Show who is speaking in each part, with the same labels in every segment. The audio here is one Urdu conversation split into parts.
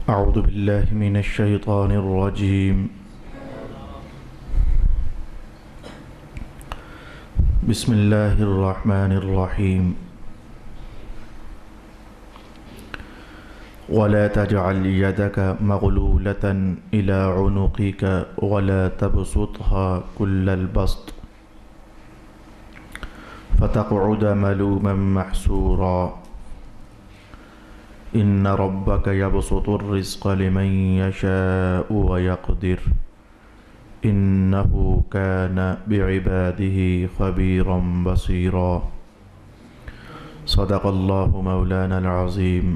Speaker 1: أعوذ بالله من الشيطان الرجيم. بسم الله الرحمن الرحيم. ولا تجعل يدك مغلولة إلى عنقك ولا تبسطها كل البسط فتقعد ملوما محسورا. إن ربك يبسط الرزق لمن يشاء ويقدر إنه كان بعباده خبيرا بصيرا. صدق الله مولانا العظيم.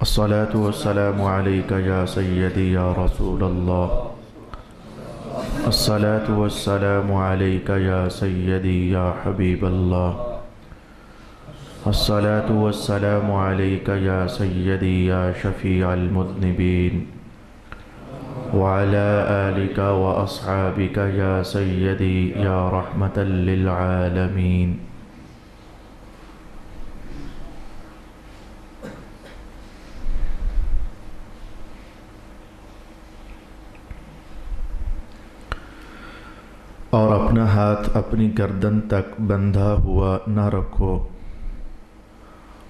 Speaker 1: الصلاة والسلام عليك يا سيدي يا رسول الله. الصلاة والسلام عليك يا سيدي يا حبيب الله. الصلاة والسلام عليك يا سيدي يا شفيع المذنبين وعلى آلك وأصحابك يا سيدي يا رحمة للعالمين. اور اپنا ہاتھ اپنی گردن تک بندھا ہوا نہ رکھو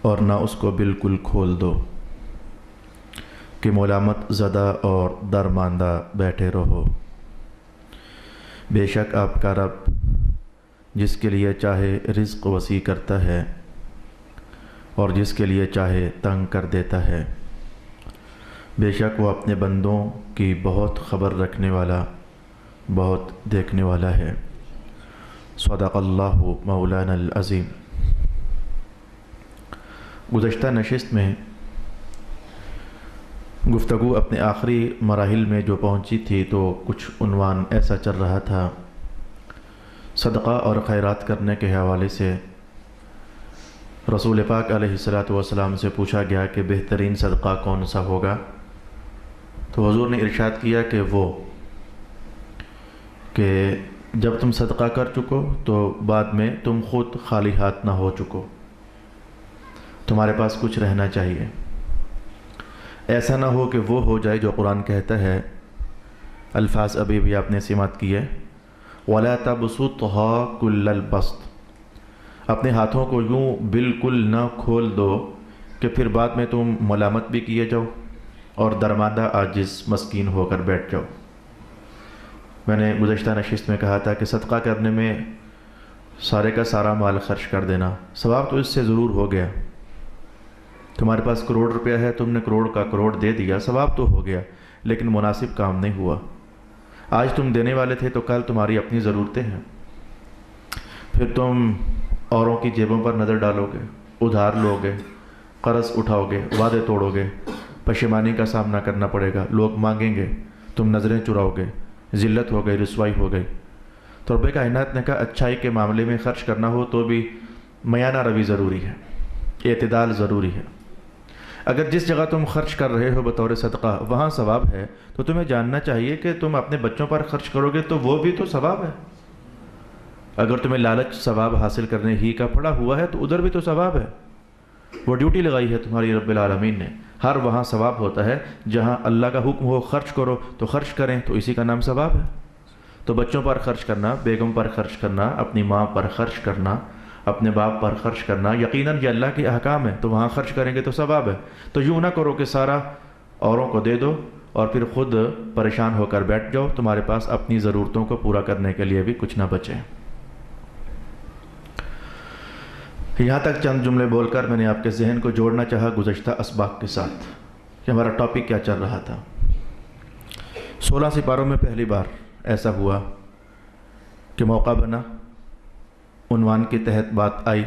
Speaker 1: اور نہ اس کو بالکل کھول دو کہ ملامت زدہ اور درماندہ بیٹھے رہو. بے شک آپ کا رب جس کے لیے چاہے رزق وسیع کرتا ہے اور جس کے لیے چاہے تنگ کر دیتا ہے. بے شک وہ اپنے بندوں کی بہت خبر رکھنے والا، بہت دیکھنے والا ہے. صدق اللہ مولانا العظیم. گزشتہ نشست میں گفتگو اپنے آخری مراحل میں جو پہنچی تھی تو کچھ عنوان ایسا چل رہا تھا، صدقہ اور خیرات کرنے کے حوالے سے رسول پاک علیہ السلام سے پوچھا گیا کہ بہترین صدقہ کون سا ہوگا؟ تو حضور نے ارشاد کیا کہ وہ کہ جب تم صدقہ کر چکو تو بعد میں تم خود خالی ہاتھ نہ ہو چکو، تمہارے پاس کچھ رہنا چاہیے. ایسا نہ ہو کہ وہ ہو جائے جو قرآن کہتا ہے، الفاظ ابھی بھی آپ نے سماعت کی ہے، وَلَا تَبْسُطْهَا كُلَّ الْبَسْطِ. اپنے ہاتھوں کو یوں بالکل نہ کھول دو کہ پھر بعد میں تم ملامت بھی کیے جاؤ اور درماندہ عاجز مسکین ہو کر بیٹھ جاؤ. میں نے گزشتہ نشست میں کہا تھا کہ صدقہ کرنے میں سارے کا سارا مال خرچ کر دینا، ثواب تو اس سے ضرور ہو گیا. تمہارے پاس کروڑ روپیہ ہے، تم نے کروڑ کا کروڑ دے دیا، ثواب تو ہو گیا، لیکن مناسب کام نہیں ہوا. آج تم دینے والے تھے تو کل تمہاری اپنی ضرورتیں ہیں، پھر تم اوروں کی جیبوں پر نظر ڈالو گے، ادھار لو گے، قرض اٹھاؤ گے، وعدے توڑو گے، پشیمانی کا سامنا کرنا پڑے گا، لوگ مانگیں گے، تم نظریں چراؤ گے، ذلت ہو گئی، رسوائی ہو گئی. تو رب کائنات نے کہا اچھائی کے معاملے میں خرچ کرنا ہو تو بھی میانہ روی ضروری ہے، اعتدال ضروری ہے. اگر جس جگہ تم خرچ کر رہے ہو بطور صدقہ وہاں ثواب ہے تو تمہیں جاننا چاہیے کہ تم اپنے بچوں پر خرچ کرو گے تو وہ بھی تو ثواب ہے. اگر تمہیں لالچ ثواب حاصل کرنے ہی کا پڑا ہوا ہے تو ادھر بھی تو ثواب ہے. وہ ڈیوٹی لگائی ہے تمہاری رب العالمین نے. ہر وہاں ثواب ہوتا ہے جہاں اللہ کا حکم ہو خرچ کرو تو خرچ کریں، تو اسی کا نام ثواب ہے. تو بچوں پر خرچ کرنا، بیگم پر خرچ کرنا، اپنی ماں پر خرچ کرنا، اپنے باپ پر خرچ کرنا، یقیناً یہ اللہ کے احکام ہے تو وہاں خرچ کریں گے تو ثواب ہے. تو یوں نہ کرو کہ سارا اوروں کو دے دو اور پھر خود پریشان ہو کر بیٹھ جاؤ، تمہارے پاس اپنی ضرورتوں کو پورا کرنے کے لیے بھی کچھ نہ بچے. یہاں تک چند جملے بول کر میں نے آپ کے ذہن کو جوڑنا چاہا گزشتہ اسباق کے ساتھ کہ ہمارا ٹاپک کیا چل رہا تھا. 16 سپاروں میں پہلی بار ایسا ہوا کہ موقع بنا، عنوان کے تحت بات آئی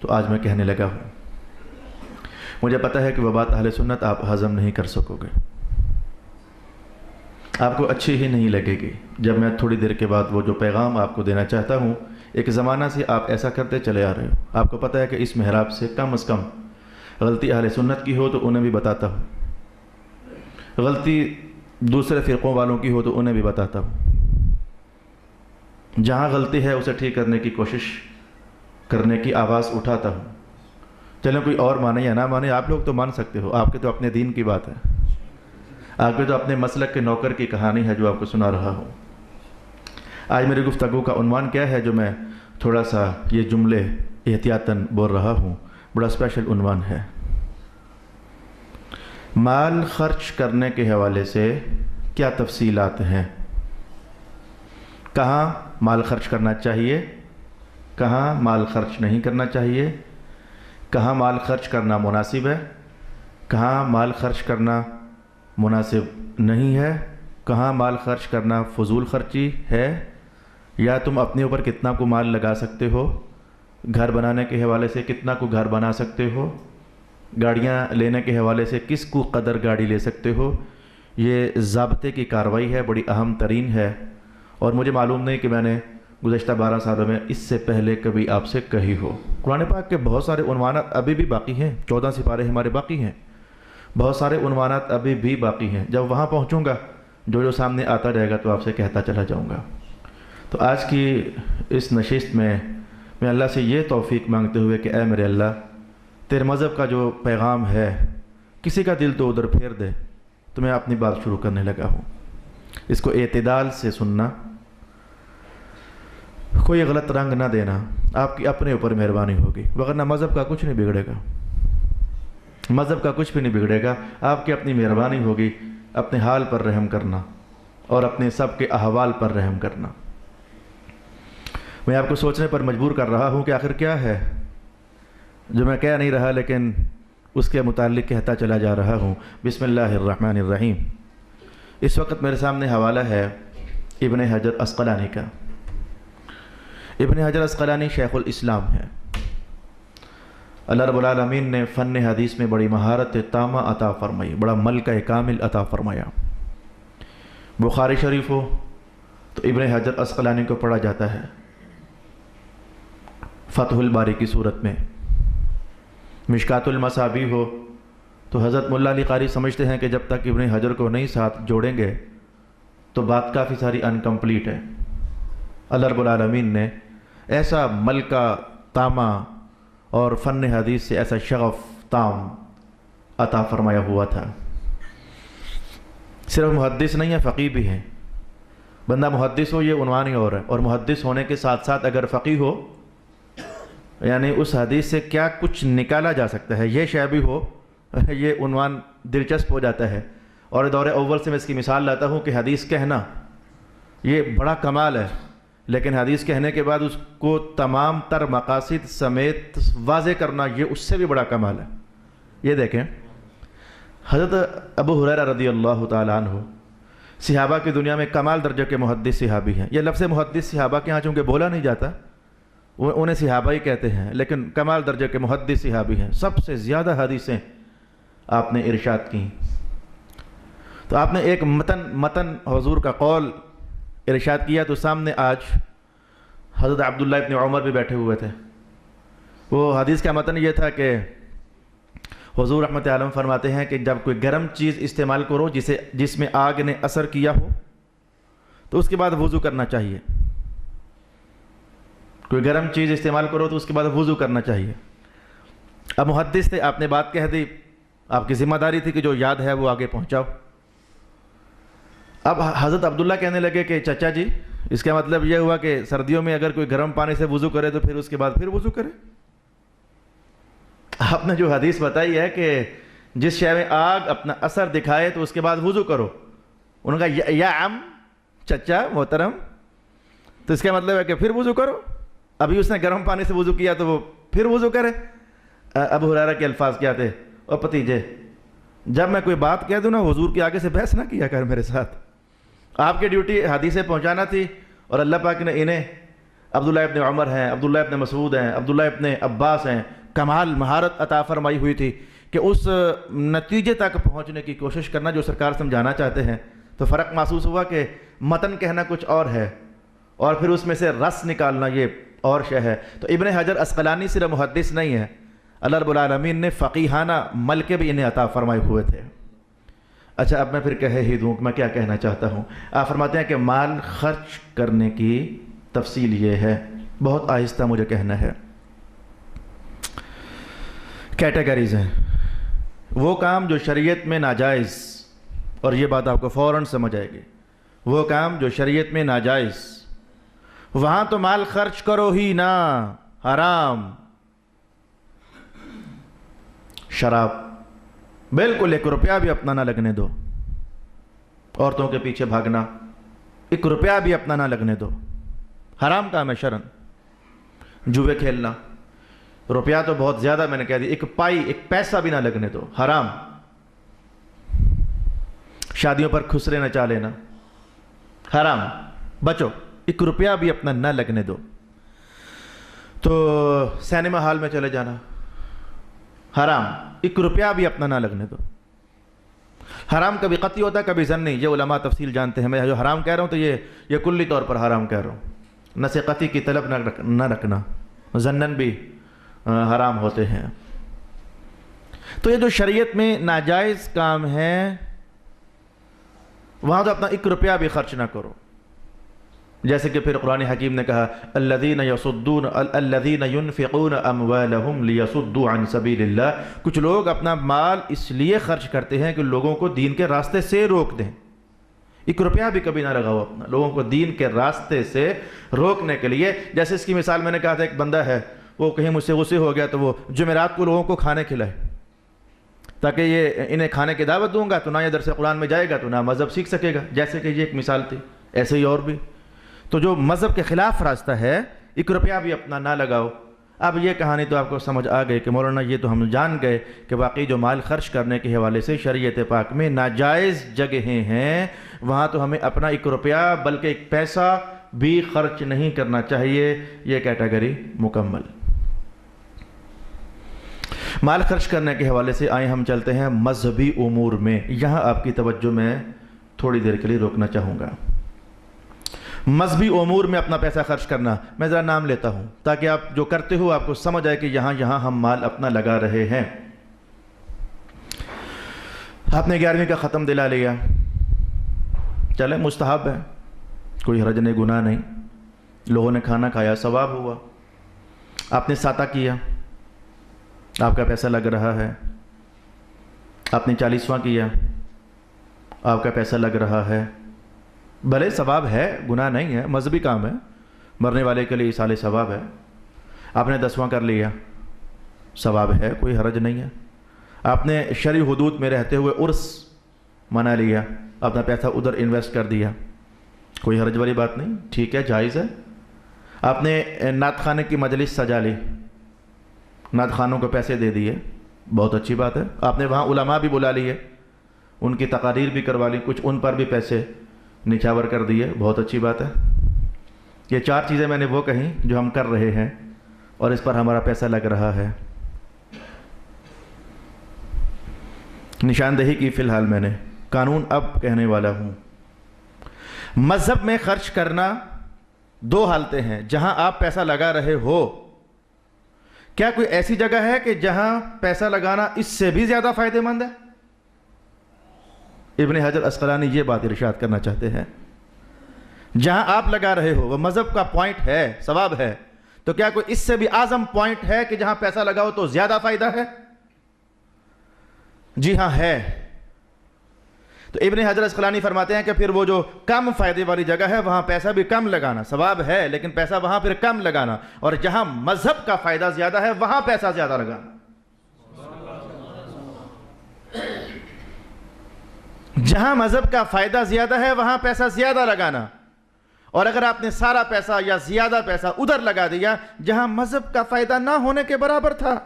Speaker 1: تو آج میں کہنے لگا ہوں. مجھے پتہ ہے کہ وہ بات اہل سنت آپ ہضم نہیں کر سکو گے، آپ کو اچھی ہی نہیں لگے گی. جب میں تھوڑی دیر کے بعد وہ جو پیغام آپ کو دینا چاہتا ہوں، ایک زمانہ سے آپ ایسا کرتے چلے آ رہے ہو. آپ کو پتہ ہے کہ اس محراب سے کم از کم غلطی اہل سنت کی ہو تو انہیں بھی بتاتا ہوں، غلطی دوسرے فرقوں والوں کی ہو تو انہیں بھی بتاتا ہوں. جہاں غلطی ہے اسے ٹھیک کرنے کی کوشش کرنے کی آواز اٹھاتا ہوں. چلیں کوئی اور مانے یا نہ مانے، آپ لوگ تو مان سکتے ہو، آپ کے تو اپنے دین کی بات ہے، آپ کے تو اپنے مسلک کے نوکر کی کہانی ہے جو آپ کو سنا رہا ہوں۔ آج میری گفتگو کا عنوان کیا ہے جو میں تھوڑا سا یہ جملے احتیاطاً بول رہا ہوں، بڑا اسپیشل عنوان ہے۔ مال خرچ کرنے کے حوالے سے کیا تفصیلات ہیں؟ کہاں مال خرچ کرنا چاہیے، کہاں مال خرچ نہیں کرنا چاہیے، کہاں مال خرچ کرنا مناسب ہے، کہاں مال خرچ کرنا مناسب نہیں ہے، کہاں مال خرچ کرنا فضول خرچی ہے، یا تم اپنے اوپر کتنا کو مال لگا سکتے ہو، گھر بنانے کے حوالے سے کتنا کو گھر بنا سکتے ہو، گاڑیاں لینے کے حوالے سے کس کو قدر گاڑی لے سکتے ہو۔ یہ ضابطے کی کارروائی ہے، بڑی اہم ترین ہے، اور مجھے معلوم نہیں کہ میں نے گزشتہ 12 سالوں میں اس سے پہلے کبھی آپ سے کہی ہو۔ قرآن پاک کے بہت سارے عنوانات ابھی بھی باقی ہیں، 14 سپارے ہمارے باقی ہیں، بہت سارے عنوانات ابھی بھی باقی ہیں، جب وہاں پہنچوں گا جو سامنے آتا رہے گا تو آپ سے کہتا چلا جاؤں گا۔ تو آج کی اس نشست میں اللہ سے یہ توفیق مانگتے ہوئے کہ اے میرے اللہ، تیرے مذہب کا جو پیغام ہے کسی کا دل تو ادھر پھیر دے، تو میں اپنی بات شروع کرنے لگا ہوں۔ اس کو اعتدال سے سننا، کوئی غلط رنگ نہ دینا، آپ کی اپنے اوپر مہربانی ہوگی، وگرنہ مذہب کا کچھ نہیں بگڑے گا، مذہب کا کچھ بھی نہیں بگڑے گا، آپ کی اپنی مہربانی ہوگی، اپنے حال پر رحم کرنا اور اپنے سب کے احوال پر رحم کرنا۔ میں آپ کو سوچنے پر مجبور کر رہا ہوں کہ آخر کیا ہے جو میں کہہ نہیں رہا لیکن اس کے متعلق کہتا چلا جا رہا ہوں۔ بسم اللہ الرحمن الرحیم۔ اس وقت میرے سامنے حوالہ ہے ابن حجر عسقلانی کا۔ ابن حجر عسقلانی شیخ الاسلام ہے۔ اللہ رب العالمین نے فن حدیث میں بڑی مہارت تامہ عطا فرمائی، بڑا ملکہ کامل عطا فرمایا۔ بخاری شریف ہو تو ابن حجر عسقلانی کو پڑھا جاتا ہے، فتح الباری کی صورت میں۔ مشکات المصابیح ہو تو حضرت مولا علی قاری سمجھتے ہیں کہ جب تک ابن حجر کو نہیں ساتھ جوڑیں گے تو بات کافی ساری انکمپلیٹ ہے۔ اللہ رب العالمین نے ایسا ملکہ تامہ اور فن حدیث سے ایسا شغف تام عطا فرمایا ہوا تھا۔ صرف محدث نہیں ہے، فقیہ بھی ہیں۔ بندہ محدث ہو یہ عنوان ہی اور ہے، اور محدث ہونے کے ساتھ ساتھ اگر فقیہ ہو یعنی اس حدیث سے کیا کچھ نکالا جا سکتا ہے یہ شے بھی ہو، یہ عنوان دلچسپ ہو جاتا ہے۔ اور دور اول سے میں اس کی مثال لاتا ہوں کہ حدیث کہنا یہ بڑا کمال ہے، لیکن حدیث کہنے کے بعد اس کو تمام تر مقاصد سمیت واضح کرنا یہ اس سے بھی بڑا کمال ہے۔ یہ دیکھیں، حضرت ابو ہریرہ رضی اللہ تعالیٰ عنہ صحابہ کی دنیا میں کمال درجے کے محدث صحابی ہیں۔ یہ لفظ محدث صحابہ کے ہاں چونکہ بولا نہیں جاتا، انہیں صحابہ ہی کہتے ہیں، لیکن کمال درجے کے محدث صحابی ہیں، سب سے زیادہ حدیثیں آپ نے ارشاد کی۔ تو آپ نے ایک متن حضور کا قول ارشاد کیا، تو سامنے آج حضرت عبداللہ ابن عمر بھی بیٹھے ہوئے تھے۔ وہ حدیث کا متن یہ تھا کہ حضور رحمت عالم فرماتے ہیں کہ جب کوئی گرم چیز استعمال کرو جس میں آگ نے اثر کیا ہو تو اس کے بعد وضو کرنا چاہیے۔ کوئی گرم چیز استعمال کرو تو اس کے بعد وضو کرنا چاہیے۔ اب محدث تھے، آپ نے بات کہہ دی، آپ کی ذمہ داری تھی کہ جو یاد ہے وہ آگے پہنچاؤ۔ اب حضرت عبداللہ کہنے لگے کہ چچا جی، اس کا مطلب یہ ہوا کہ سردیوں میں اگر کوئی گرم پانی سے وضو کرے تو پھر اس کے بعد پھر وضو کرے؟ آپ نے جو حدیث بتائی ہے کہ جس شے میں آگ اپنا اثر دکھائے تو اس کے بعد وضو کرو، انہوں نے کہا یا عم، چچا محترم، تو اس کا مطلب ہے کہ پھر وضو کرو؟ ابھی اس نے گرم پانی سے وضو کیا تو وہ پھر وضو کرے؟ ابو ہریرہ کے الفاظ کیا تھے؟ او پتیجے، جب میں کوئی بات کہہ دوں نا حضور کے آگے سے بحث نہ کیا کر میرے ساتھ۔ آپ کی ڈیوٹی حدیثیں پہنچانا تھی، اور اللہ پاک نے انہیں عبداللہ ابن عمر ہیں، عبداللہ ابن مسعود ہیں، عبداللہ ابن عباس ہیں، کمال مہارت عطا فرمائی ہوئی تھی کہ اس نتیجے تک پہنچنے کی کوشش کرنا جو سرکار سمجھانا چاہتے ہیں۔ تو فرق محسوس ہوا کہ متن کہنا کچھ اور ہے اور پھر اس میں سے رس نکالنا یہ اور شے ہے۔ تو ابن حجر عسقلانی صرف محدث نہیں ہے، اللہ رب العالمین نے فقیہانہ ملکے بھی انہیں عطا فرمائے ہوئے تھے۔ اچھا، اب میں پھر کہہ ہی دوں کہ میں کیا کہنا چاہتا ہوں۔ آپ فرماتے ہیں کہ مال خرچ کرنے کی تفصیل یہ ہے، بہت آہستہ مجھے کہنا ہے کیٹیگریز ہیں. وہ کام جو شریعت میں ناجائز، اور یہ بات آپ کو فوراً سمجھ آئے گی، وہ کام جو شریعت میں ناجائز، وہاں تو مال خرچ کرو ہی نہ، حرام. شراب بالکل 1 روپیہ بھی اپنا نہ لگنے دو. عورتوں کے پیچھے بھاگنا 1 روپیہ بھی اپنا نہ لگنے دو، حرام کام ہے شرعاً. جوئے کھیلنا، روپیہ تو بہت زیادہ میں نے کہہ دی، 1 پیسہ بھی نہ لگنے دو، حرام. شادیوں پر خسرے نچا لینا، حرام. بچو، 1 روپیہ بھی اپنا نہ لگنے دو. تو سینما ہال میں چلے جانا، حرام. 1 روپیہ بھی اپنا نہ لگنے دو. حرام کبھی قطعی ہوتا ہے، کبھی ظنی. یہ علماء تفصیل جانتے ہیں. میں جو حرام کہہ رہا ہوں تو یہ کلی طور پر حرام کہہ رہا ہوں. نہ سے قطعی کی طلب نہ رکھنا، ظنن بھی حرام ہوتے ہیں. تو یہ جو شریعت میں ناجائز کام ہے، وہاں تو اپنا 1 روپیہ بھی خرچ نہ کرو. جیسے کہ پھر قرآن حکیم نے کہا الذین ينفقون اموالهم لیصدوا عن سبیل اللہ. کچھ لوگ اپنا مال اس لیے خرچ کرتے ہیں کہ لوگوں کو دین کے راستے سے روک دیں. 1 روپیہ بھی کبھی نہ لگاؤ اپنا لوگوں کو دین کے راستے سے روکنے کے لیے. جیسے اس کی مثال میں نے کہا تھا، ایک بندہ ہے، وہ کہیں مجھ سے غصے ہو گیا تو وہ جمعرات کو لوگوں کو کھانے کھلائے، تاکہ یہ انہیں کھانے کی دعوت دوں گا تو نہ یہ درس قرآن میں جائے گا تو نہ مذہب سیکھ سکے گا. جیسے کہ یہ ایک مثال تھی، ایسے ہی اور بھی. تو جو مذہب کے خلاف راستہ ہے، 1 روپیہ بھی اپنا نہ لگاؤ. اب یہ کہانی تو آپ کو سمجھ آ گئی کہ مولانا یہ تو ہم جان گئے کہ واقعی جو مال خرچ کرنے کے حوالے سے شریعت پاک میں ناجائز جگہیں ہیں، وہاں تو ہمیں اپنا 1 روپیہ بلکہ 1 پیسہ بھی خرچ نہیں کرنا چاہیے. یہ کیٹیگری مکمل. مال خرچ کرنے کے حوالے سے آئیں ہم چلتے ہیں مذہبی امور میں. یہاں آپ کی توجہ میں تھوڑی دیر کے لیے روکنا چاہوں گا. مذہبی امور میں اپنا پیسہ خرچ کرنا، میں ذرا نام لیتا ہوں تاکہ آپ جو کرتے ہو آپ کو سمجھ آئے کہ یہاں ہم مال اپنا لگا رہے ہیں. آپ نے 11ویں کا ختم دلا لیا، چلے مستحب ہے، کوئی حرج نہیں، گناہ نہیں. لوگوں نے کھانا کھایا، ثواب ہوا. آپ نے ساتہ کیا، آپ کا پیسہ لگ رہا ہے. آپ نے 40واں کیا، آپ کا پیسہ لگ رہا ہے. بھلے ثواب ہے، گناہ نہیں ہے، مذہبی کام ہے، مرنے والے کے لیے ایصال ثواب ہے. آپ نے 10واں کر لیا، ثواب ہے، کوئی حرج نہیں ہے. آپ نے شرعی حدود میں رہتے ہوئے عرس منا لیا، اپنا پیسہ ادھر انویسٹ کر دیا، کوئی حرج والی بات نہیں، ٹھیک ہے، جائز ہے. آپ نے نعت خانے کی مجلس سجا لی، نعت خانوں کو پیسے دے دیے، بہت اچھی بات ہے. آپ نے وہاں علماء بھی بلا لیے، ان کی تقاریر بھی کروا لی، کچھ ان پر بھی پیسے نچھاور کر دیے، بہت اچھی بات ہے. یہ 4 چیزیں میں نے وہ کہیں جو ہم کر رہے ہیں اور اس پر ہمارا پیسہ لگ رہا ہے. نشاندہی کی فی الحال میں نے، قانون اب کہنے والا ہوں. مذہب میں خرچ کرنا 2 حالتیں ہیں. جہاں آپ پیسہ لگا رہے ہو، کیا کوئی ایسی جگہ ہے کہ جہاں پیسہ لگانا اس سے بھی زیادہ فائدہ مند ہے؟ ابن حجر عسقلانی یہ بات ارشاد کرنا چاہتے ہیں. جہاں آپ لگا رہے ہو وہ مذہب کا پوائنٹ ہے، ثواب ہے، تو کیا کوئی اس سے بھی اعظم پوائنٹ ہے کہ جہاں پیسہ لگاؤ تو زیادہ فائدہ ہے؟ جی ہاں ہے. تو ابن حجر عسقلانی فرماتے ہیں کہ پھر وہ جو کم فائدے والی جگہ ہے وہاں پیسہ بھی کم لگانا، ثواب ہے لیکن پیسہ وہاں پھر کم لگانا، اور جہاں مذہب کا فائدہ زیادہ ہے وہاں پیسہ زیادہ لگانا. جہاں مذہب کا فائدہ زیادہ ہے وہاں پیسہ زیادہ لگانا. اور اگر آپ نے سارا پیسہ یا زیادہ پیسہ ادھر لگا دیا جہاں مذہب کا فائدہ نہ ہونے کے برابر تھا،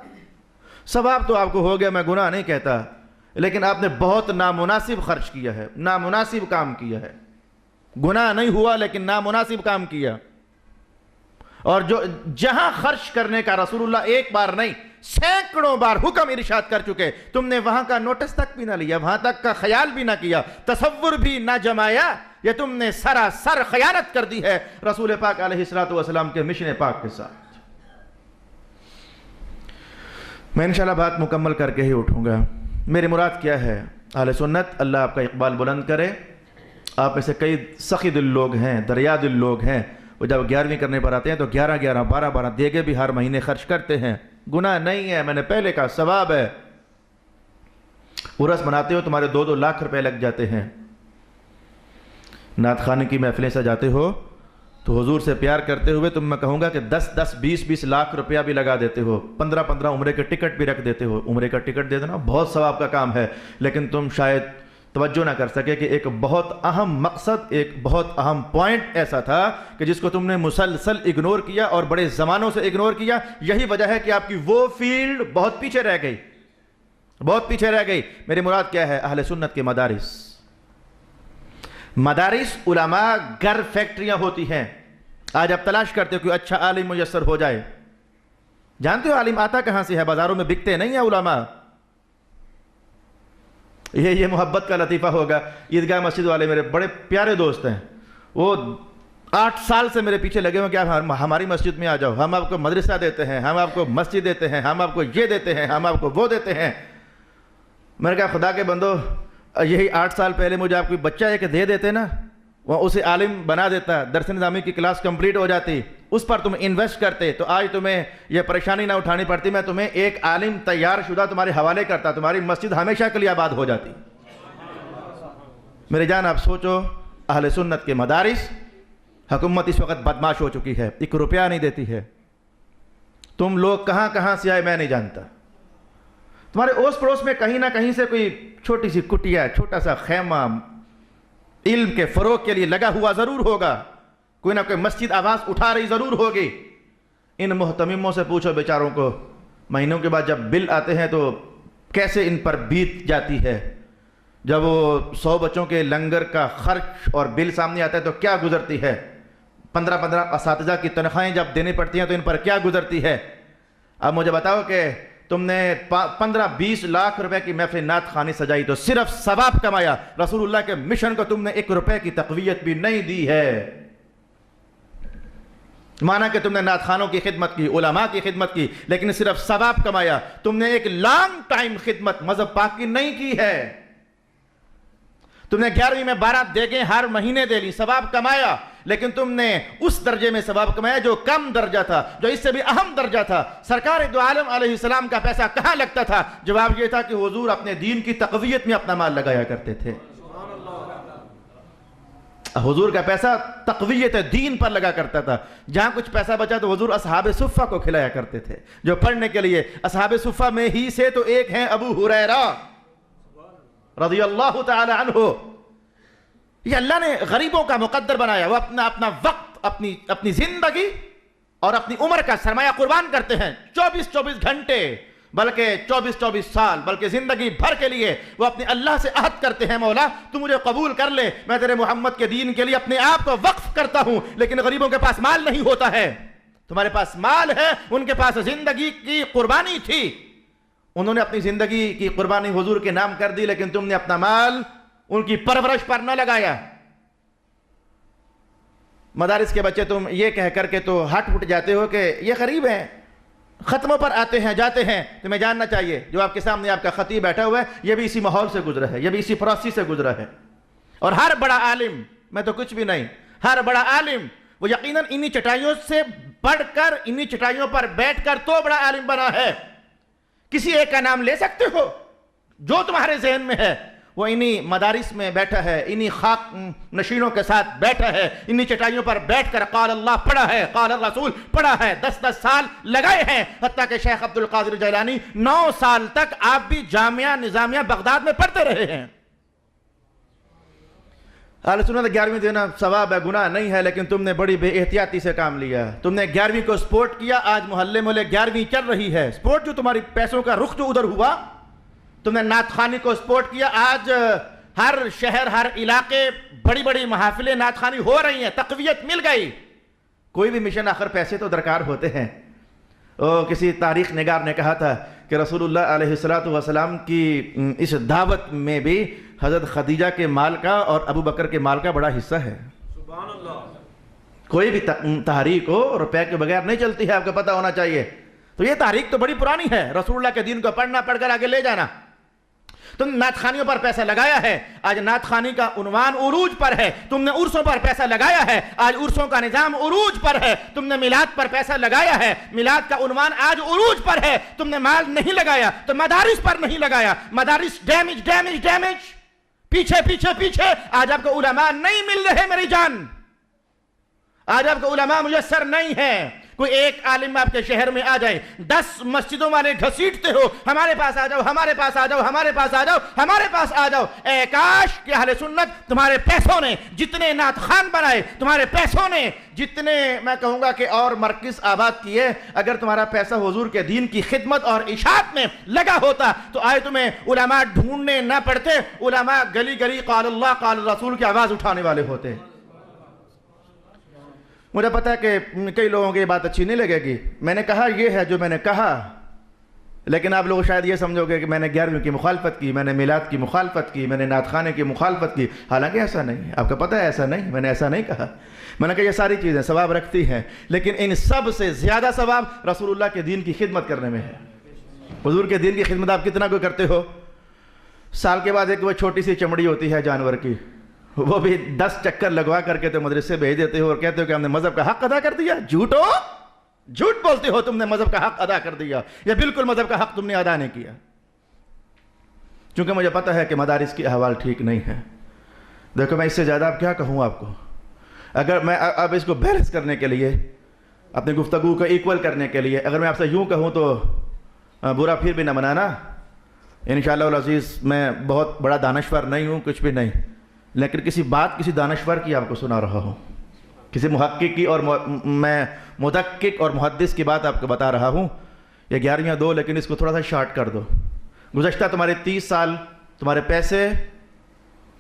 Speaker 1: ثواب تو آپ کو ہو گیا، میں گناہ نہیں کہتا، لیکن آپ نے بہت نامناسب خرچ کیا ہے، نامناسب کام کیا ہے. گناہ نہیں ہوا لیکن نامناسب کام کیا. اور جہاں خرچ کرنے کا رسول اللہ 1 بار نہیں 100 بار حکم ارشاد کر چکے، تم نے وہاں کا نوٹس تک بھی نہ لیا، وہاں تک کا خیال بھی نہ کیا، تصور بھی نہ جمایا، یہ تم نے سراسر خیانت کر دی ہے رسول پاک علیہ السلام کے مشن پاک کے ساتھ. میں انشاءاللہ بات مکمل کر کے ہی اٹھوں گا. میری مراد کیا ہے؟ اہل سنت، اللہ آپ کا اقبال بلند کرے. آپ میں سے کئی سخی دل لوگ ہیں، دریا دل لوگ ہیں، وہ جب 11ویں کرنے پر آتے ہیں تو 11 12 12 دیگے بھی ہر مہینے خرچ کرتے ہیں. گناہ نہیں ہے، میں نے پہلے کہا ثواب ہے۔ عرس مناتے ہو تمہارے 2-2 لاکھ روپے لگ جاتے ہیں، نعت خوانی کی محفلیں سجاتے ہو تو حضور سے پیار کرتے ہوئے تم میں کہوں گا کہ 10-10 20-20 لاکھ روپیہ بھی لگا دیتے ہو، 15-15 عمرے کے ٹکٹ بھی رکھ دیتے ہو۔ عمرے کا ٹکٹ دے دینا بہت ثواب کا کام ہے، لیکن تم شاید توجہ نہ کر سکے کہ ایک بہت اہم مقصد، ایک بہت اہم پوائنٹ ایسا تھا کہ جس کو تم نے مسلسل اگنور کیا اور بڑے زمانوں سے اگنور کیا۔ یہی وجہ ہے کہ آپ کی وہ فیلڈ بہت پیچھے رہ گئی، بہت پیچھے رہ گئی۔ میری مراد کیا ہے؟ اہل سنت کے مدارس۔ مدارس علماء گھر فیکٹریاں ہوتی ہیں۔ آج آپ تلاش کرتے ہو کہ اچھا عالم میسر ہو جائے، جانتے ہو عالم آتا کہاں سے ہے؟ بازاروں میں بکتے نہیں ہیں علماء۔ یہ محبت کا لطیفہ ہوگا، عیدگاہ مسجد والے میرے بڑے پیارے دوست ہیں، وہ 8 سال سے میرے پیچھے لگے ہوئے کہ آپ ہماری مسجد میں آ جاؤ، ہم آپ کو مدرسہ دیتے ہیں، ہم آپ کو مسجد دیتے ہیں، ہم آپ کو یہ دیتے ہیں، ہم آپ کو وہ دیتے ہیں۔ میں نے کہا خدا کے بندو، یہی 8 سال پہلے مجھے آپ کوئی بچہ ایک دے دیتے نا، وہ اسے عالم بنا دیتا، درس نظامی کی کلاس کمپلیٹ ہو جاتی، اس پر تم انویسٹ کرتے تو آج تمہیں یہ پریشانی نہ اٹھانی پڑتی، میں تمہیں ایک عالم تیار شدہ تمہارے حوالے کرتا، تمہاری مسجد ہمیشہ کے لیے آباد ہو جاتی۔ میرے جان آپ سوچو، اہل سنت کے مدارس، حکومت اس وقت بدماش ہو چکی ہے، 1 روپیہ نہیں دیتی ہے۔ تم لوگ کہاں کہاں سے آئے میں نہیں جانتا، تمہارے اوس پڑوس میں کہیں نہ کہیں سے کوئی چھوٹی سی کٹیا، چھوٹا سا خیمہ علم کے فروغ کے لیے لگا ہوا ضرور ہوگا، کوئی نہ کوئی مسجد آواز اٹھا رہی ضرور ہوگی۔ ان محتمموں سے پوچھو بیچاروں کو، مہینوں کے بعد جب بل آتے ہیں تو کیسے ان پر بیت جاتی ہے، جب وہ 100 بچوں کے لنگر کا خرچ اور بل سامنے آتا ہے تو کیا گزرتی ہے، 15 اساتذہ کی تنخواہیں جب دینی پڑتی ہیں تو ان پر کیا گزرتی ہے۔ اب مجھے بتاؤ کہ تم نے 15-20 لاکھ روپے کی محفل نعت خوانی سجائی تو صرف ثواب کمایا، رسول اللہ کے مشن کو تم نے 1 روپے کی تقویت بھی نہیں دی ہے۔ مانا کہ تم نے نعت خوانوں کی خدمت کی، علماء کی خدمت کی، لیکن صرف ثواب کمایا، تم نے ایک لانگ ٹائم خدمت مذہب پاک کی نہیں کی ہے۔ تم نے 11ویں میں 12 دیگیں ہر مہینے دے لی، ثواب کمایا، لیکن تم نے اس درجے میں ثواب کمایا جو کم درجہ تھا، جو اس سے بھی اہم درجہ تھا۔ سرکار دو عالم علیہ السلام کا پیسہ کہاں لگتا تھا؟ جواب یہ تھا کہ حضور اپنے دین کی تقویت میں اپنا مال لگایا کرتے تھے۔ حضور کا پیسہ تقویت دین پر لگا کرتا تھا۔ جہاں کچھ پیسہ بچا تو حضور اصحاب صفہ کو کھلایا کرتے تھے، جو پڑھنے کے لیے اصحاب صفہ میں ہی سے تو ایک ہیں ابو ہریرہ رضی اللہ تعالی عنہ۔ یہ اللہ نے غریبوں کا مقدر بنایا، وہ اپنا وقت، اپنی زندگی اور اپنی عمر کا سرمایہ قربان کرتے ہیں، 24 گھنٹے، بلکہ 24 سال، بلکہ زندگی بھر کے لیے وہ اپنے اللہ سے عہد کرتے ہیں، مولا تو مجھے قبول کر لے، میں تیرے محمد کے دین کے لیے اپنے آپ کو وقف کرتا ہوں۔ لیکن غریبوں کے پاس مال نہیں ہوتا ہے، تمہارے پاس مال ہے، ان کے پاس زندگی کی قربانی تھی، انہوں نے اپنی زندگی کی قربانی حضور کے نام کر دی، لیکن تم نے اپنا مال ان کی پرورش پر نہ لگایا۔ مدارس کے بچے تم یہ کہہ کر کے تو ہٹ پٹ جاتے ہو کہ یہ غریب ہیں، ختموں پر آتے ہیں جاتے ہیں۔ تمہیں جاننا چاہیے جو آپ کے سامنے آپ کا خطیب بیٹھا ہوا ہے، یہ بھی اسی ماحول سے گزرا ہے، یہ بھی اسی پروسیس سے گزرا ہے۔ اور ہر بڑا عالم، میں تو کچھ بھی نہیں، ہر بڑا عالم وہ یقیناً انہی چٹائیوں سے بڑھ کر، انہی چٹائیوں پر بیٹھ کر تو بڑا عالم بنا ہے۔ کسی ایک کا نام لے سکتے ہو جو تمہارے ذہن میں ہے؟ وہ انہی مدارس میں بیٹھا ہے، انہی خاک نشینوں کے ساتھ بیٹھا ہے، انہی چٹائیوں پر بیٹھ کر قال اللہ پڑھا ہے، قال الرسول پڑھا ہے، 10 سال لگائے ہیں۔ حتیٰ کہ شیخ عبد القادر جیلانی 9 سال تک آپ بھی جامعہ نظامیہ بغداد میں پڑھتے رہے ہیں۔ اہل سنت 11ویں دینا ثواب ہے، گناہ نہیں ہے، لیکن تم نے بڑی بے احتیاطی سے کام لیا۔ تم نے 11ویں کو سپورٹ کیا، آج محلے محلے 11ویں چل رہی ہے۔ سپورٹ جو تمہاری پیسوں کا رخ جو ادھر ہوا، تم نے نعت خوانی کو سپورٹ کیا، آج ہر شہر، ہر علاقے بڑی بڑی محافلیں نعت خوانی ہو رہی ہیں، تقویت مل گئی۔ کوئی بھی مشن آخر پیسے تو درکار ہوتے ہیں۔ کسی تاریخ نگار نے کہا تھا کہ رسول اللہ علیہ السلام کی اس دعوت میں بھی حضرت خدیجہ کے مال کا اور ابو بکر کے مال کا بڑا حصہ ہے۔ سبحان اللہ۔ کوئی بھی تحریک ہو روپے کے بغیر نہیں چلتی ہے، آپ کو پتہ ہونا چاہیے۔ تو یہ تحریک تو بڑی پرانی ہے، رسول اللہ کے دین کو پڑھنا، پڑھ کر آگے لے جانا۔ تم نے نعت خوانیوں پر پیسہ لگایا ہے، آج نعت خوانی کا عنوان عروج پر ہے، تم نے عرسوں پر پیسہ لگایا ہے، آج عرسوں کا نظام عروج پر ہے، تم نے میلاد پر پیسہ لگایا ہے، میلاد کا عنوان آج عروج پر ہے، تم نے مال نہیں لگایا تو مدارس پر نہیں لگایا، مدارس ڈیمیج ڈیمیج ڈیمیج، پیچھے پیچھے پیچھے، آج آپ کو علماء نہیں مل رہے میری جان، آج آپ کو علماء میسر نہیں ہے۔ کوئی ایک عالم آپ کے شہر میں آ جائے، 10 مسجدوں والے گھسیٹتے ہو، ہمارے پاس آ جاؤ، ہمارے پاس آ جاؤ، ہمارے پاس آ جاؤ، ہمارے پاس آ جاؤ، اے کاش کہ اہل سنت تمہارے پیسوں نے جتنے نعت خوان بنائے، تمہارے پیسوں نے جتنے میں کہوں گا کہ اور مرکز آباد کیے، اگر تمہارا پیسہ حضور کے دین کی خدمت اور اشاعت میں لگا ہوتا تو آئے تمہیں علماء ڈھونڈنے نہ پڑتے، علماء گلی گلی قال اللہ قال رسول کی آواز اٹھانے والے ہوتے۔ مجھے پتا ہے کہ کئی لوگوں کی یہ بات اچھی نہیں لگے گی، میں نے کہا یہ ہے جو میں نے کہا، لیکن آپ لوگ شاید یہ سمجھو گے کہ میں نے 11ویں کی مخالفت کی، میں نے میلاد کی مخالفت کی، میں نے نعت خانے کی مخالفت کی، حالانکہ ایسا نہیں ہے، آپ کو پتہ ہے ایسا نہیں، میں نے ایسا نہیں کہا، میں نے کہا یہ ساری چیزیں ثواب رکھتی ہیں، لیکن ان سب سے زیادہ ثواب رسول اللہ کے دین کی خدمت کرنے میں ہے۔ حضور کے دین کی خدمت آپ کتنا کوئی کرتے ہو؟ سال کے بعد ایک وہ چھوٹی سی چمڑی ہوتی ہے جانور کی، وہ بھی 10 چکر لگوا کر کے تو مدرسے بھیج دیتے ہو اور کہتے ہو کہ ہم نے مذہب کا حق ادا کر دیا۔ جھوٹ بولتے ہو، تم نے مذہب کا حق ادا کر دیا، یا بالکل مذہب کا حق تم نے ادا نہیں کیا۔ چونکہ مجھے پتہ ہے کہ مدارس کی احوال ٹھیک نہیں ہے۔ دیکھو میں اس سے زیادہ اب کیا کہوں آپ کو، اگر میں اب اس کو بیلنس کرنے کے لیے، اپنی گفتگو کو ایکول کرنے کے لیے اگر میں آپ سے یوں کہوں تو برا پھر بھی نہ منانا۔ انشاءاللہ العزیز میں بہت بڑا دانشور نہیں ہوں، کچھ بھی نہیں، لیکن کسی دانشور کی آپ کو سنا رہا ہوں، کسی محقق کی، اور میں مدقق اور محدث کی بات آپ کو بتا رہا ہوں۔ یہ 11ویں دو، لیکن اس کو تھوڑا سا شارٹ کر دو۔ گزشتہ تمہارے 30 سال تمہارے پیسے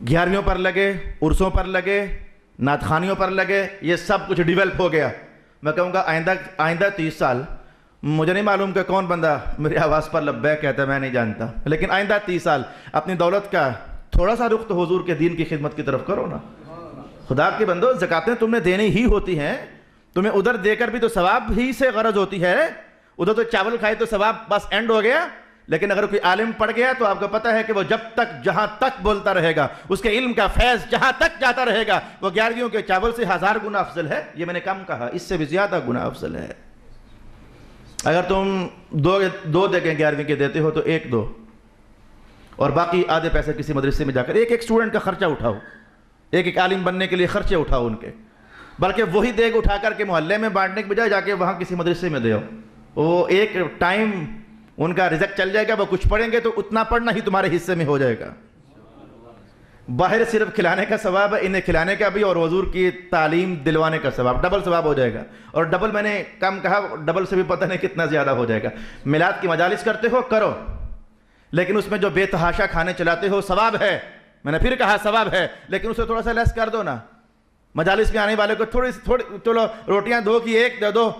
Speaker 1: 11ویں پر لگے، عرسوں پر لگے، نعت خوانیوں پر لگے، یہ سب کچھ ڈیولپ ہو گیا۔ میں کہوں گا آئندہ 30 سال، مجھے نہیں معلوم کہ کون بندہ میری آواز پر لبیک کہتا ہے، میں نہیں جانتا، لیکن آئندہ 30 سال اپنی دولت کا تھوڑا سا رخ تو حضور کے دین کی خدمت کی طرف کرو نا۔ خدا کے بندو، زکاتیں تم نے دینی ہی ہوتی ہیں، تمہیں ادھر دے کر بھی تو ثواب ہی سے غرض ہوتی ہے، ادھر تو چاول کھائے تو ثواب بس اینڈ ہو گیا، لیکن اگر کوئی عالم پڑھ گیا تو آپ کو پتہ ہے کہ وہ جب تک جہاں تک بولتا رہے گا، اس کے علم کا فیض جہاں تک جاتا رہے گا، وہ 11ویں کے چاول سے 1000 گنا افضل ہے۔ یہ میں نے کم کہا، اس سے بھی زیادہ گنا افضل ہے۔ اگر تم دو دیکھیں 11ویں کے دیتے ہو تو 1 دو، اور باقی آدھے پیسے کسی مدرسے میں جا کر ایک اسٹوڈنٹ کا خرچہ اٹھاؤ، ایک عالم بننے کے لیے خرچے اٹھاؤ ان کے، بلکہ وہی دیگ اٹھا کر کے محلے میں بانٹنے کے بجائے جا کے وہاں کسی مدرسے میں دے آؤ۔ وہ ایک ٹائم ان کا رزق چل جائے گا، وہ کچھ پڑھیں گے تو اتنا پڑھنا ہی تمہارے حصے میں ہو جائے گا۔ باہر صرف کھلانے کا ثواب ہے، انہیں کھلانے کا بھی اور حضور کی تعلیم دلوانے کا ثواب، ڈبل ثواب ہو جائے گا۔ اور ڈبل میں نے کم کہا، ڈبل سے بھی پتہ نہیں کتنا زیادہ ہو جائے گا۔ میلاد کی مجالس کرتے ہو کرو، لیکن اس میں جو بے تحاشا کھانے چلاتے ہو ثواب ہے، میں نے پھر کہا ثواب ہے، لیکن اسے تھوڑا سا لیس کر دو نا۔ مجالس میں آنے والے کو تھوڑی چلو روٹیاں 2 کی 1 دے دو،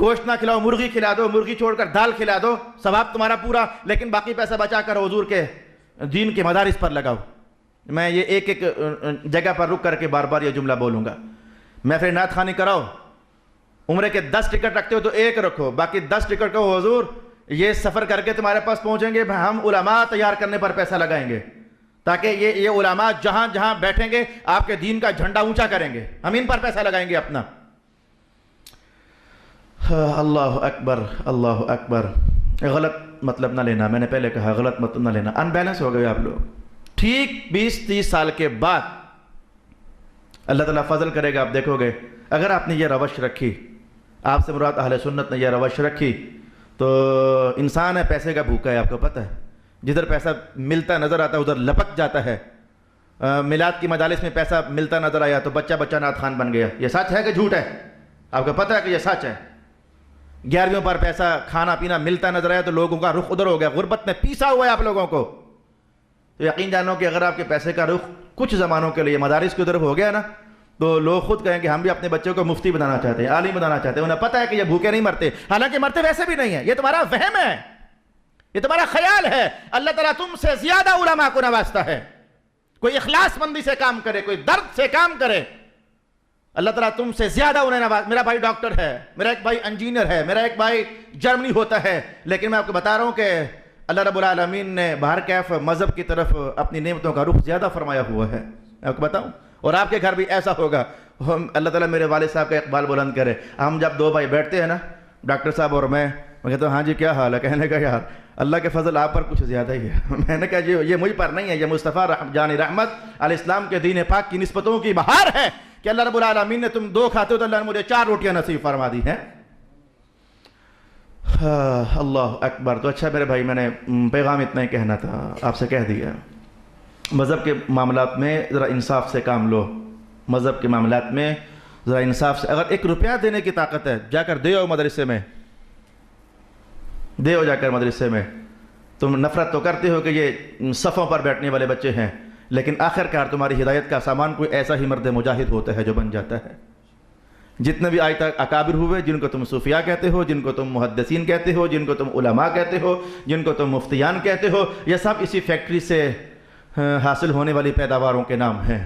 Speaker 1: گوشت نہ کھلاؤ، مرغی کھلا دو، مرغی چھوڑ کر دال کھلا دو، ثواب تمہارا پورا، لیکن باقی پیسہ بچا کر حضور کے دین کے مدارس پر لگاؤ۔ میں یہ ایک جگہ پر رک کر کے بار بار یہ جملہ بولوں گا، میں پھر نعت خوانی کراؤ، عمرے کے 10 ٹکٹ رکھتے ہو تو 1 رکھو، باقی 10 ٹکٹ کو حضور یہ سفر کر کے تمہارے پاس پہنچیں گے، ہم علماء تیار کرنے پر پیسہ لگائیں گے، تاکہ یہ علماء جہاں جہاں بیٹھیں گے آپ کے دین کا جھنڈا اونچا کریں گے، ہم ان پر پیسہ لگائیں گے اپنا۔ اللہ اکبر، اللہ اکبر۔ غلط مطلب نہ لینا، میں نے پہلے کہا غلط مطلب نہ لینا، ان بیلنس ہو گئے آپ لوگ۔ ٹھیک 20-30 سال کے بعد اللہ تعالیٰ فضل کرے گا، آپ دیکھو گے اگر آپ نے یہ روش رکھی، آپ سے مراد اہل سنت نے یہ روش رکھی، تو انسان ہے پیسے کا بھوکا ہے، آپ کو پتہ ہے، جدھر پیسہ ملتا نظر آتا ہے ادھر لپک جاتا ہے۔ میلاد کی مجالس میں پیسہ ملتا نظر آیا تو بچہ نعت خوان بن گیا۔ یہ سچ ہے کہ جھوٹ ہے؟ آپ کو پتہ ہے کہ یہ سچ ہے۔ 11ویں پر پیسہ کھانا پینا ملتا نظر آیا تو لوگوں کا رخ ادھر ہو گیا، غربت نے پیسا ہوا ہے آپ لوگوں کو۔ تو یقین جانو کہ اگر آپ کے پیسے کا رخ کچھ زمانوں کے لیے مدارس کی طرف ہو گیا نا، تو لوگ خود کہیں کہ ہم بھی اپنے بچوں کو مفتی بنانا چاہتے ہیں، عالم بنانا چاہتے ہیں۔ انہیں پتہ ہے کہ یہ بھوکے نہیں مرتے، حالانکہ مرتے ویسے بھی نہیں ہیں، یہ تمہارا وہم ہے، یہ تمہارا خیال ہے۔ اللہ تعالیٰ تم سے زیادہ علماء کو نوازتا ہے، کوئی اخلاص مندی سے کام کرے، کوئی درد سے کام کرے، اللہ تعالیٰ تم سے زیادہ انہیں نواز۔ میرا بھائی ڈاکٹر ہے، میرا ایک بھائی انجینئر ہے، میرا ایک بھائی جرمنی ہوتا ہے، لیکن میں آپ کو بتا رہا ہوں کہ اللہ رب العالمین نے بہر کیف مذہب کی طرف اپنی نعمتوں کا رخ زیادہ فرمایا ہوا ہے. آپ کو بتاؤں، اور آپ کے گھر بھی ایسا ہوگا. اللہ تعالیٰ میرے والد صاحب کا اقبال بلند کرے. ہم جب دو بھائی بیٹھتے ہیں نا، ڈاکٹر صاحب اور میں کہتا ہوں ہاں جی کیا حال ہے؟ کہنے کا یار اللہ کے فضل آپ پر کچھ زیادہ ہی ہے. میں نے کہا جی یہ مجھ پر نہیں ہے، یہ مصطفیٰ جان رحمت علیہ السلام کے دین پاک کی نسبتوں کی بہار ہے کہ اللہ رب العالمین نے تم 2 کھاتے ہو تو اللہ نے مجھے 4 روٹیاں نصیب فرما دی ہیں. اللہ اکبر. تو اچھا میرے بھائی، میں نے پیغام اتنا ہی کہنا تھا، آپ سے کہہ دیا. مذہب کے معاملات میں ذرا انصاف سے کام لو. مذہب کے معاملات میں ذرا انصاف سے. اگر 1 روپیہ دینے کی طاقت ہے، جا کر دے آؤ مدرسے میں، دے ہو جا کر مدرسے میں. تم نفرت تو کرتے ہو کہ یہ صفوں پر بیٹھنے والے بچے ہیں، لیکن آخر کار تمہاری ہدایت کا سامان کوئی ایسا ہی مرد مجاہد ہوتا ہے جو بن جاتا ہے. جتنے بھی آج تک اکابر ہوئے، جن کو تم صوفیاء کہتے ہو، جن کو تم محدثین کہتے ہو، جن کو تم علماء کہتے ہو، جن کو تم مفتیان کہتے ہو، یہ سب اسی فیکٹری سے حاصل ہونے والی پیداواروں کے نام ہیں.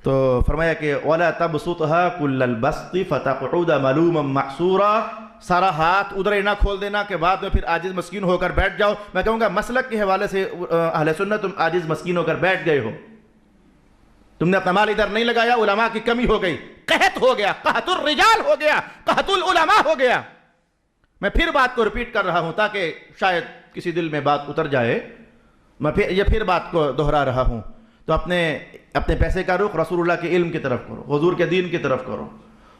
Speaker 1: تو فرمایا کہ وَلَا تَبْسُطْهَا كُلَّ الْبَسْطِ فَتَقْعُدَ مَلُومًا مَحْصُورًا. سارا ہاتھ ادھر ہی نہ کھول دینا کہ بعد میں پھر عاجز مسکین ہو کر بیٹھ جاؤ. میں کہوں گا مسلک کے حوالے سے اہل سنت تم عاجز مسکین ہو کر بیٹھ گئے ہو. تم نے اپنا مال ادھر نہیں لگایا، علماء کی کمی ہو گئی، قحط ہو گیا، قحط الرجال ہو گیا، قحط العلماء ہو گیا. میں پھر بات کو ریپیٹ کر رہا ہوں تاکہ شاید کسی دل میں بات اتر جائے. میں پھر بات کو دہرا رہا ہوں. تو اپنے پیسے کا رخ رسول اللہ کے علم کی طرف کرو، حضور کے دین کی طرف کرو،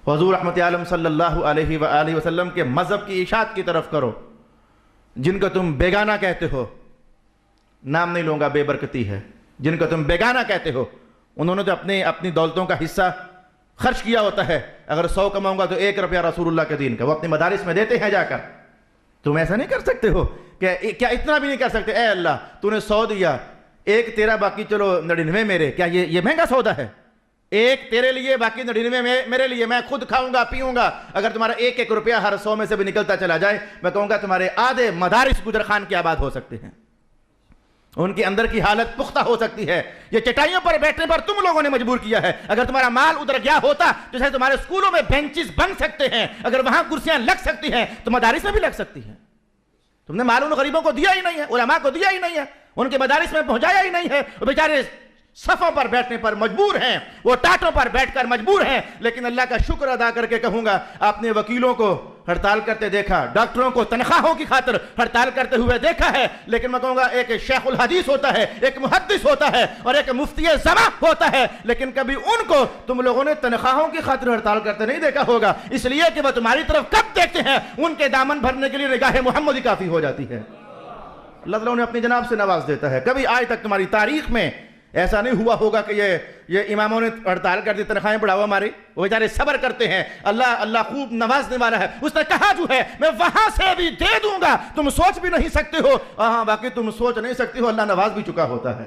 Speaker 1: حضور رحمت عالم صلی اللہ علیہ وآلہ وسلم کے مذہب کی اشاعت کی طرف کرو. جن کو تم بیگانہ کہتے ہو، نام نہیں لوں گا، بے برکتی ہے، جن کو تم بیگانہ کہتے ہو، انہوں نے تو اپنی دولتوں کا حصہ خرچ کیا ہوتا ہے. اگر 100 کماؤں گا تو 1 روپیہ رسول اللہ کے دین کا وہ اپنے مدارس میں دیتے ہیں جا کر. تم ایسا نہیں کر سکتے ہو کہ کیا اتنا بھی نہیں کر سکتے؟ اے اللہ تو نے 100 دیا، 1 تیرا، باقی چلو 99 میرے. کیا یہ مہنگا سودا ہے؟ 1 تیرے لیے، باقی 99 میرے لیے، میں خود کھاؤں گا پیوں گا. اگر تمہارا 1 روپیہ ہر 100 میں سے بھی نکلتا چلا جائے، میں کہوں گا تمہارے آدھے مدارس گجر خان کے آباد ہو سکتے ہیں. ان کے اندر کی حالت پختہ ہو سکتی ہے. یہ چٹائیوں پر بیٹھنے پر تم لوگوں نے مجبور کیا ہے. اگر تمہارا مال ادھر گیا ہوتا جیسے تمہارے اسکولوں میں بینچز بن سکتے ہیں، اگر وہاں کرسیاں لگ سکتی ہیں تو مدارس میں بھی لگ سکتی ہیں. تم نے مال ان غریبوں کو دیا ہی نہیں ہے، علماء کو دیا ہی نہیں ہے، ان کے مدارس میں پہنچایا ہی نہیں ہے. وہ بیچارے صفوں پر بیٹھنے پر مجبور ہیں، وہ ٹاٹوں پر بیٹھ کر مجبور ہیں. لیکن اللہ کا شکر ادا کر کے کہوں گا، آپ نے وکیلوں کو ہڑتال کرتے دیکھا، ڈاکٹروں کو تنخواہوں کی خاطر ہڑتال کرتے ہوئے دیکھا ہے. لیکن میں کہوں گا ایک شیخ الحدیث ہوتا ہے، ایک محدث ہوتا ہے اور ایک مفتی زماں ہوتا ہے، لیکن کبھی ان کو تم لوگوں نے تنخواہوں کی خاطر ہڑتال کرتے نہیں دیکھا ہوگا. اس لیے کہ وہ تمہاری طرف کب دیکھتے ہیں ان کے دامن بھرنے کے لیے نگاہ محمدی کافی ہو جاتی ہے. اللہ تعالیٰ انہیں اپنی جناب سے نواز دیتا ہے. کبھی آج تک تمہاری تاریخ میں ایسا نہیں ہوا ہوگا کہ یہ اماموں نے ہڑتال کر دی، تنخواہیں بڑھاوا ماری. وہ بیچارے صبر کرتے ہیں. اللہ خوب نوازنے والا ہے. اس نے کہا جو ہے میں وہاں سے بھی دے دوں گا. تم سوچ بھی نہیں سکتے ہو. ہاں باقی تم سوچ نہیں سکتے ہو، اللہ نواز بھی چکا ہوتا ہے.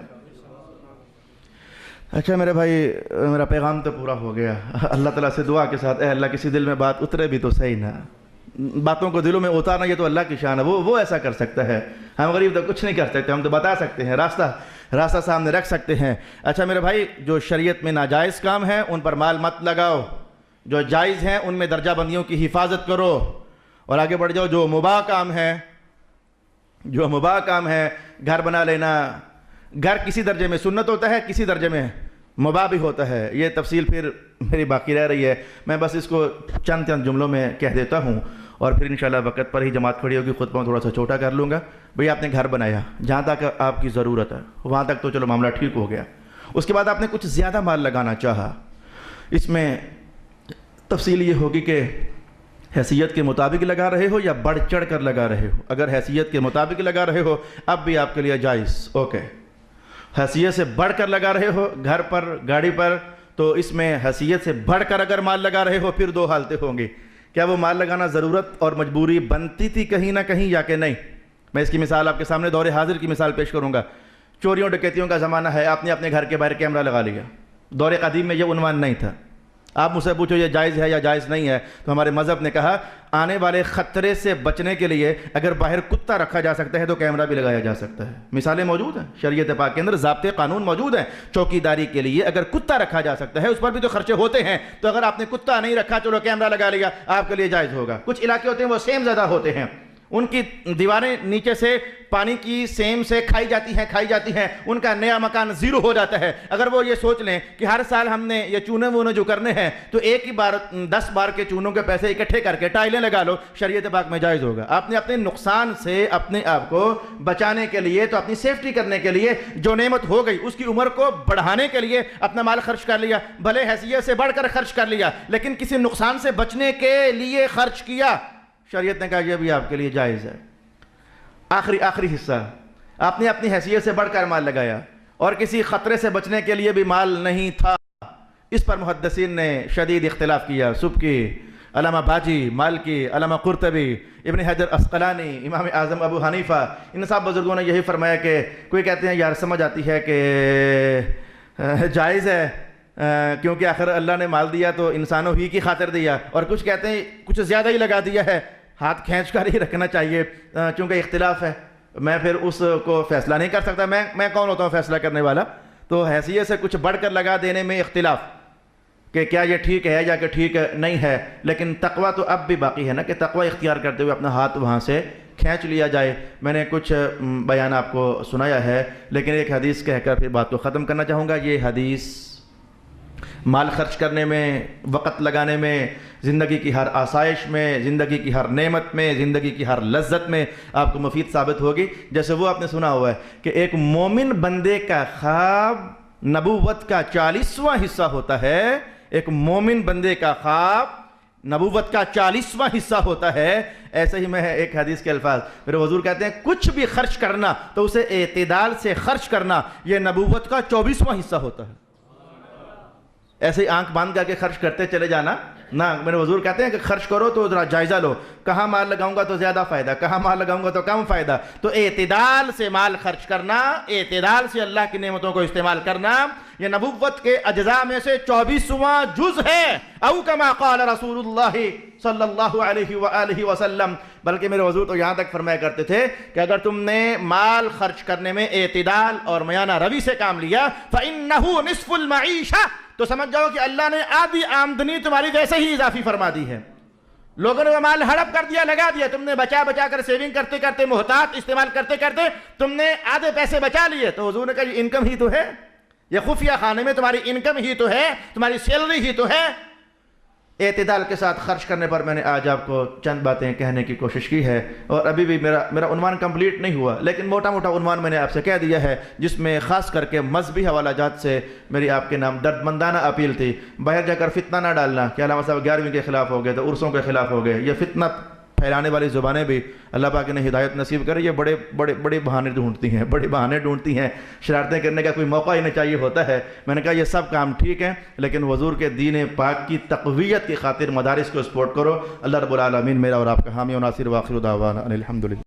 Speaker 1: اچھا میرے بھائی، میرا پیغام تو پورا ہو گیا. اللہ تعالیٰ سے دعا کے ساتھ، اے اللہ کسی دل میں بات اترے بھی تو صحیح نا. باتوں کو دلوں میں اتارنا یہ تو اللہ کی شان ہے، وہ ایسا کر سکتا ہے. ہم غریب تو کچھ نہیں کر سکتے، ہم تو بتا سکتے ہیں، راستہ سامنے رکھ سکتے ہیں. اچھا میرے بھائی، جو شریعت میں ناجائز کام ہیں ان پر مال مت لگاؤ، جو جائز ہیں ان میں درجہ بندیوں کی حفاظت کرو اور آگے بڑھ جاؤ. جو مباح کام ہے، گھر بنا لینا. گھر کسی درجے میں سنت ہوتا ہے، کسی درجے میں مباح بھی ہوتا ہے. یہ تفصیل پھر میری باقی رہ رہی ہے، میں بس اس کو چند جملوں میں کہہ دیتا ہوں اور پھر انشاءاللہ وقت پر ہی جماعت کھڑی ہوگی، خطبہ تھوڑا سا چھوٹا کر لوں گا. بھئی آپ نے گھر بنایا، جہاں تک آپ کی ضرورت ہے وہاں تک تو چلو معاملہ ٹھیک ہو گیا. اس کے بعد آپ نے کچھ زیادہ مال لگانا چاہا. اس میں تفصیل یہ ہوگی کہ حیثیت کے مطابق لگا رہے ہو یا بڑھ چڑھ کر لگا رہے ہو. اگر حیثیت کے مطابق لگا رہے ہو اب بھی آپ کے لیے جائز، اوکے. حیثیت سے بڑھ کر لگا رہے ہو گھر پر، گاڑی پر، تو اس میں حیثیت سے بڑھ کر اگر مال لگا رہے ہو پھر 2 حالتیں ہوں گی. کیا وہ مال لگانا ضرورت اور مجبوری بنتی تھی کہیں نہ کہیں یا کہ نہیں؟ میں اس کی مثال آپ کے سامنے دور حاضر کی مثال پیش کروں گا. چوریوں ڈکیتیوں کا زمانہ ہے، آپ نے اپنے گھر کے باہر کیمرہ لگا لیا. دور قدیم میں یہ عنوان نہیں تھا. آپ مجھ سے پوچھو یہ جائز ہے یا جائز نہیں ہے، تو ہمارے مذہب نے کہا آنے والے خطرے سے بچنے کے لیے اگر باہر کتا رکھا جا سکتا ہے تو کیمرہ بھی لگایا جا سکتا ہے. مثالیں موجود ہیں شریعت پاک کے اندر، ضابطے قانون موجود ہیں. چوکیداری کے لیے اگر کتا رکھا جا سکتا ہے، اس پر بھی تو خرچے ہوتے ہیں. تو اگر آپ نے کتا نہیں رکھا، چلو کیمرہ لگا لیا، آپ کے لیے جائز ہوگا. کچھ علاقے ہوتے ہیں وہ سیم زدہ ہوتے ہیں،
Speaker 2: ان کی دیواریں نیچے سے پانی کی سیم سے کھائی جاتی ہیں، ان کا نیا مکان زیرو ہو جاتا ہے۔ اگر وہ یہ سوچ لیں کہ ہر سال ہم نے یہ چونے وونے جو کرنے ہیں تو ایک ہی بار 10 بار کے چونوں کے پیسے اکٹھے کر کے ٹائلیں لگا لو، شریعت پاک میں جائز ہوگا۔ آپ نے اپنے نقصان سے اپنے آپ کو بچانے کے لیے، تو اپنی سیفٹی کرنے کے لیے جو نعمت ہو گئی اس کی عمر کو بڑھانے کے لیے اپنا مال خرچ کر لیا، بھلے حیثیت سے بڑھ کر خرچ کر لیا، لیکن کسی نقصان سے بچنے کے لیے خرچ کیا، شریعت نے کہا یہ بھی آپ کے لیے جائز ہے۔ آخری حصہ، آپ نے اپنی حیثیت سے بڑھ کر مال لگایا اور کسی خطرے سے بچنے کے لیے بھی مال نہیں تھا، اس پر محدثین نے شدید اختلاف کیا۔ سبکی، علامہ باجی، مالکی، علامہ قرطبی، ابن حجر عسقلانی، امام اعظم ابو حنیفہ، ان سب بزرگوں نے یہی فرمایا کہ کوئی کہتے ہیں یار سمجھ آتی ہے کہ جائز ہے کیونکہ آخر اللہ نے مال دیا تو انسانوں ہی کی خاطر دیا، اور کچھ کہتے ہیں کچھ زیادہ ہی لگا دیا ہے، ہاتھ کھینچ کر ہی رکھنا چاہیے چونکہ اختلاف ہے۔ میں پھر اس کو فیصلہ نہیں کر سکتا، میں کون ہوتا ہوں فیصلہ کرنے والا؟ تو حیثیت سے کچھ بڑھ کر لگا دینے میں اختلاف کہ کیا یہ ٹھیک ہے یا کہ ٹھیک نہیں ہے، لیکن تقویٰ تو اب بھی باقی ہے نا کہ تقویٰ اختیار کرتے ہوئے اپنا ہاتھ وہاں سے کھینچ لیا جائے۔ میں نے کچھ بیان آپ کو سنایا ہے، لیکن ایک حدیث کہہ کر پھر بات کو ختم کرنا چاہوں گا۔ یہ حدیث مال خرچ کرنے میں، وقت لگانے میں، زندگی کی ہر آسائش میں، زندگی کی ہر نعمت میں، زندگی کی ہر لذت میں آپ کو مفید ثابت ہوگی۔ جیسے وہ آپ نے سنا ہوا ہے کہ ایک مومن بندے کا خواب نبوت کا 40واں حصہ ہوتا ہے، ایک مومن بندے کا خواب نبوت کا 40واں حصہ ہوتا ہے۔ ایسے ہی میں ایک حدیث کے الفاظ، میرے حضور کہتے ہیں کچھ بھی خرچ کرنا تو اسے اعتدال سے خرچ کرنا، یہ نبوت کا 24واں حصہ ہوتا ہے۔ ایسے ہی آنکھ باندھ کر کے خرچ کرتے چلے جانا نہ، میرے حضور کہتے ہیں کہ خرچ کرو تو ذرا جائزہ لو، کہاں مال لگاؤں گا تو زیادہ فائدہ، کہاں مال لگاؤں گا تو کم فائدہ۔ تو اعتدال سے مال خرچ کرنا، اعتدال سے اللہ کی نعمتوں کو استعمال کرنا، یہ نبوت کے اجزاء میں سے 24واں جز ہے۔ او کما قال رسول اللہ صلی اللہ علیہ وآلہ وسلم، بلکہ میرے حضور تو یہاں تک فرمایا کرتے تھے کہ اگر تم نے مال خرچ کرنے میں اعتدال اور میانہ روی سے کام لیا فإنہ نصف المعیشہ، تو سمجھ جاؤ کہ اللہ نے آدھی آمدنی تمہاری ویسے ہی اضافی فرما دی ہے۔ لوگوں نے وہ مال ہڑپ کر دیا، لگا دیا، تم نے بچا کر سیونگ کرتے کرتے، محتاط استعمال کرتے کرتے تم نے آدھے پیسے بچا لیے، تو حضور نے کہا یہ انکم ہی تو ہے، یہ خفیہ خانے میں تمہاری انکم ہی تو ہے، تمہاری سیلری ہی تو ہے۔ اعتدال کے ساتھ خرچ کرنے پر میں نے آج آپ کو چند باتیں کہنے کی کوشش کی ہے، اور ابھی بھی میرا عنوان کمپلیٹ نہیں ہوا، لیکن موٹا عنوان میں نے آپ سے کہہ دیا ہے، جس میں خاص کر کے مذہبی حوالہ جات سے میری آپ کے نام دردمندانہ اپیل تھی۔ باہر جا کر فتنہ نہ ڈالنا کہ علامہ صاحب 11ویں کے خلاف ہو گئے تو عرسوں کے خلاف ہو گئے، یہ فتنہ پھیلانے والی زبانیں بھی اللہ پاک نے ہدایت نصیب کرے، یہ بڑے بہانے ڈھونڈتی ہیں، شرارتیں کرنے کا کوئی موقع ہی نہیں چاہیے ہوتا ہے۔ میں نے کہا یہ سب کام ٹھیک ہیں، لیکن حضور کے دین پاک کی تقویت کی خاطر مدارس کو سپورٹ کرو۔ اللہ رب العالمین میرا اور آپ کا حامی و ناصر، واخر دعوانا ان الحمدللہ۔